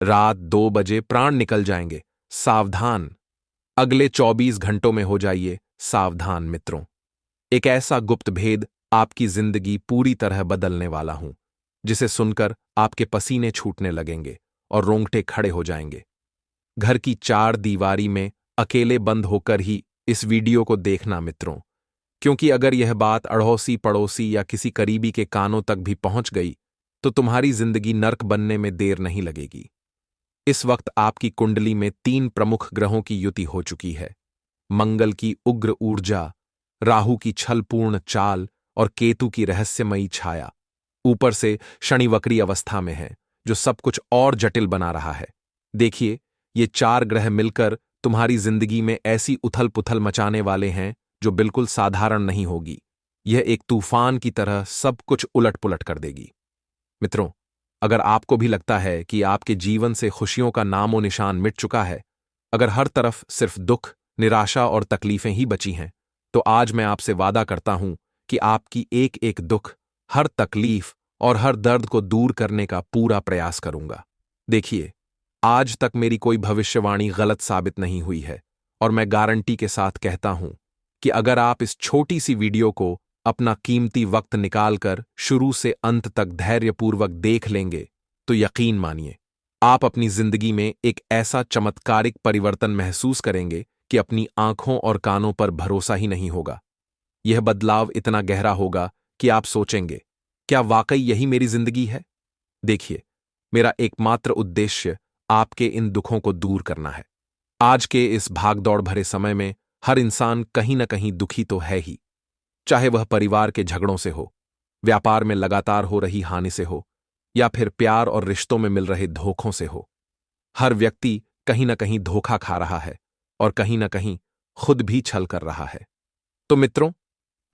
रात 2 बजे प्राण निकल जाएंगे, सावधान। अगले 24 घंटों में हो जाइए सावधान मित्रों। एक ऐसा गुप्त भेद आपकी जिंदगी पूरी तरह बदलने वाला हूं, जिसे सुनकर आपके पसीने छूटने लगेंगे और रोंगटे खड़े हो जाएंगे। घर की 4 दीवारी में अकेले बंद होकर ही इस वीडियो को देखना मित्रों, क्योंकि अगर यह बात अड़ोसी पड़ोसी या किसी करीबी के कानों तक भी पहुंच गई तो तुम्हारी जिंदगी नर्क बनने में देर नहीं लगेगी। इस वक्त आपकी कुंडली में 3 प्रमुख ग्रहों की युति हो चुकी है। मंगल की उग्र ऊर्जा, राहु की छलपूर्ण चाल और केतु की रहस्यमयी छाया। ऊपर से शनि वक्री अवस्था में है, जो सब कुछ और जटिल बना रहा है। देखिए, ये 4 ग्रह मिलकर तुम्हारी जिंदगी में ऐसी उथल पुथल मचाने वाले हैं जो बिल्कुल साधारण नहीं होगी। यह एक तूफान की तरह सब कुछ उलट पुलट कर देगी। मित्रों, अगर आपको भी लगता है कि आपके जीवन से खुशियों का नामो निशान मिट चुका है, अगर हर तरफ सिर्फ दुख, निराशा और तकलीफें ही बची हैं, तो आज मैं आपसे वादा करता हूं कि आपकी एक एक दुख, हर तकलीफ और हर दर्द को दूर करने का पूरा प्रयास करूंगा। देखिए, आज तक मेरी कोई भविष्यवाणी गलत साबित नहीं हुई है, और मैं गारंटी के साथ कहता हूं कि अगर आप इस छोटी सी वीडियो को अपना कीमती वक्त निकालकर शुरू से अंत तक धैर्यपूर्वक देख लेंगे, तो यकीन मानिए, आप अपनी जिंदगी में एक ऐसा चमत्कारिक परिवर्तन महसूस करेंगे कि अपनी आंखों और कानों पर भरोसा ही नहीं होगा। यह बदलाव इतना गहरा होगा कि आप सोचेंगे, क्या वाकई यही मेरी जिंदगी है? देखिए, मेरा एकमात्र उद्देश्य आपके इन दुखों को दूर करना है। आज के इस भागदौड़ भरे समय में हर इंसान कहीं न कहीं दुखी तो है ही, चाहे वह परिवार के झगड़ों से हो, व्यापार में लगातार हो रही हानि से हो, या फिर प्यार और रिश्तों में मिल रहे धोखों से हो। हर व्यक्ति कहीं न कहीं धोखा खा रहा है और कहीं न कहीं खुद भी छल कर रहा है। तो मित्रों,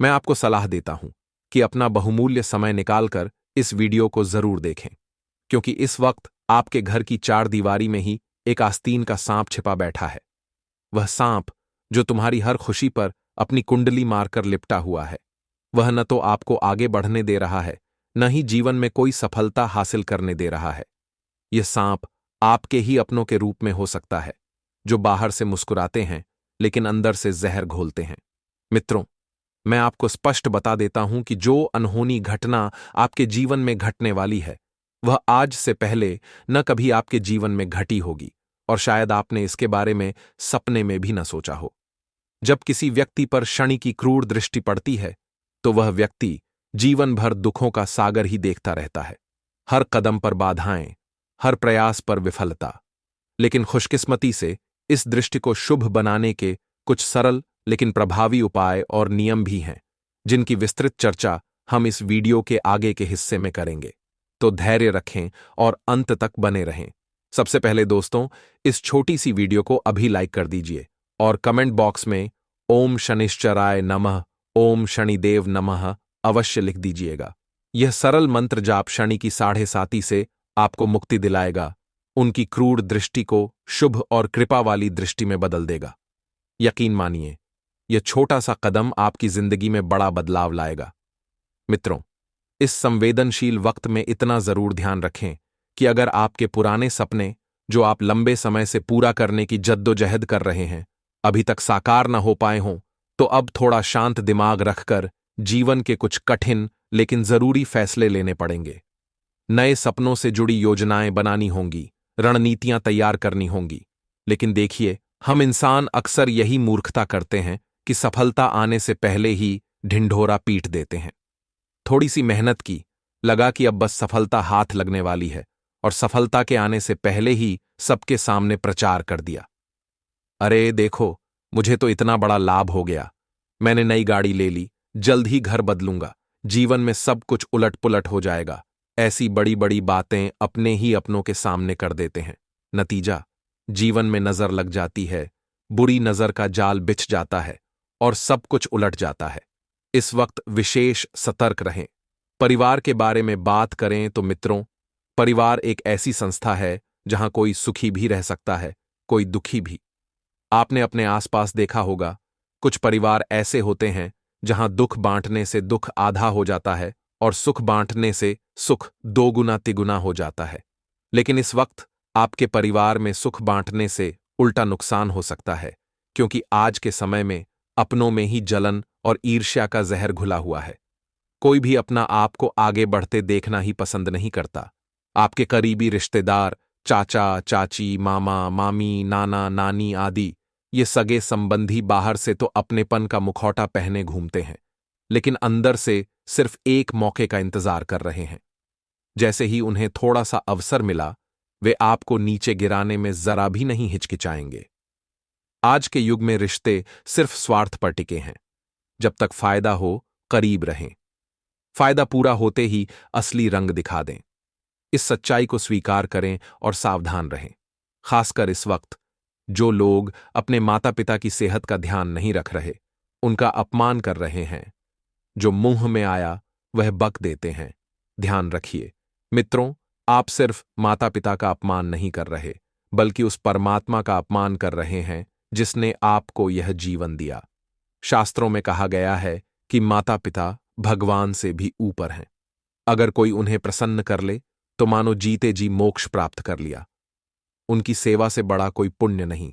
मैं आपको सलाह देता हूं कि अपना बहुमूल्य समय निकालकर इस वीडियो को जरूर देखें, क्योंकि इस वक्त आपके घर की 4 दीवारी में ही एक आस्तीन का सांप छिपा बैठा है। वह सांप जो तुम्हारी हर खुशी पर अपनी कुंडली मारकर लिपटा हुआ है। वह न तो आपको आगे बढ़ने दे रहा है, न ही जीवन में कोई सफलता हासिल करने दे रहा है। यह सांप आपके ही अपनों के रूप में हो सकता है, जो बाहर से मुस्कुराते हैं लेकिन अंदर से जहर घोलते हैं। मित्रों, मैं आपको स्पष्ट बता देता हूं कि जो अनहोनी घटना आपके जीवन में घटने वाली है, वह आज से पहले न कभी आपके जीवन में घटी होगी, और शायद आपने इसके बारे में सपने में भी न सोचा हो। जब किसी व्यक्ति पर शनि की क्रूर दृष्टि पड़ती है, तो वह व्यक्ति जीवन भर दुखों का सागर ही देखता रहता है। हर कदम पर बाधाएं, हर प्रयास पर विफलता। लेकिन खुशकिस्मती से इस दृष्टि को शुभ बनाने के कुछ सरल लेकिन प्रभावी उपाय और नियम भी हैं, जिनकी विस्तृत चर्चा हम इस वीडियो के आगे के हिस्से में करेंगे। तो धैर्य रखें और अंत तक बने रहें। सबसे पहले दोस्तों, इस छोटी सी वीडियो को अभी लाइक कर दीजिए और कमेंट बॉक्स में ओम शनिश्चराय नमः, ओम शनिदेव नमः अवश्य लिख दीजिएगा। यह सरल मंत्र जाप शनि की 7.5 से आपको मुक्ति दिलाएगा, उनकी क्रूर दृष्टि को शुभ और कृपा वाली दृष्टि में बदल देगा। यकीन मानिए, यह छोटा सा कदम आपकी जिंदगी में बड़ा बदलाव लाएगा। मित्रों, इस संवेदनशील वक्त में इतना जरूर ध्यान रखें कि अगर आपके पुराने सपने, जो आप लंबे समय से पूरा करने की जद्दोजहद कर रहे हैं, अभी तक साकार न हो पाए हों, तो अब थोड़ा शांत दिमाग रखकर जीवन के कुछ कठिन लेकिन जरूरी फैसले लेने पड़ेंगे। नए सपनों से जुड़ी योजनाएं बनानी होंगी, रणनीतियां तैयार करनी होंगी। लेकिन देखिए, हम इंसान अक्सर यही मूर्खता करते हैं कि सफलता आने से पहले ही ढिंढोरा पीट देते हैं। थोड़ी सी मेहनत की, लगा कि अब बस सफलता हाथ लगने वाली है, और सफलता के आने से पहले ही सबके सामने प्रचार कर दिया। अरे देखो, मुझे तो इतना बड़ा लाभ हो गया, मैंने नई गाड़ी ले ली, जल्द ही घर बदलूंगा, जीवन में सब कुछ उलट पुलट हो जाएगा। ऐसी बड़ी बड़ी बातें अपने ही अपनों के सामने कर देते हैं। नतीजा, जीवन में नजर लग जाती है, बुरी नजर का जाल बिछ जाता है और सब कुछ उलट जाता है। इस वक्त विशेष सतर्क रहें। परिवार के बारे में बात करें तो मित्रों, परिवार एक ऐसी संस्था है जहां कोई सुखी भी रह सकता है, कोई दुखी भी। आपने अपने आसपास देखा होगा, कुछ परिवार ऐसे होते हैं जहां दुख बांटने से दुख आधा हो जाता है और सुख बांटने से सुख 2 गुना तिगुना हो जाता है। लेकिन इस वक्त आपके परिवार में सुख बांटने से उल्टा नुकसान हो सकता है, क्योंकि आज के समय में अपनों में ही जलन और ईर्ष्या का जहर घुला हुआ है। कोई भी अपना आप को आगे बढ़ते देखना ही पसंद नहीं करता। आपके करीबी रिश्तेदार, चाचा, चाची, मामा, मामी, नाना, नानी आदि ये सगे संबंधी बाहर से तो अपनेपन का मुखौटा पहने घूमते हैं, लेकिन अंदर से सिर्फ एक मौके का इंतजार कर रहे हैं। जैसे ही उन्हें थोड़ा सा अवसर मिला, वे आपको नीचे गिराने में जरा भी नहीं हिचकिचाएंगे। आज के युग में रिश्ते सिर्फ स्वार्थ पर टिके हैं। जब तक फायदा हो, करीब रहें। फायदा पूरा होते ही असली रंग दिखा दें। इस सच्चाई को स्वीकार करें और सावधान रहें। खासकर इस वक्त जो लोग अपने माता पिता की सेहत का ध्यान नहीं रख रहे, उनका अपमान कर रहे हैं। जो मुंह में आया वह बक देते हैं। ध्यान रखिए मित्रों, आप सिर्फ माता पिता का अपमान नहीं कर रहे, बल्कि उस परमात्मा का अपमान कर रहे हैं जिसने आपको यह जीवन दिया। शास्त्रों में कहा गया है कि माता पिता भगवान से भी ऊपर हैं। अगर कोई उन्हें प्रसन्न कर ले तो मानो जीते जी मोक्ष प्राप्त कर लिया। उनकी सेवा से बड़ा कोई पुण्य नहीं।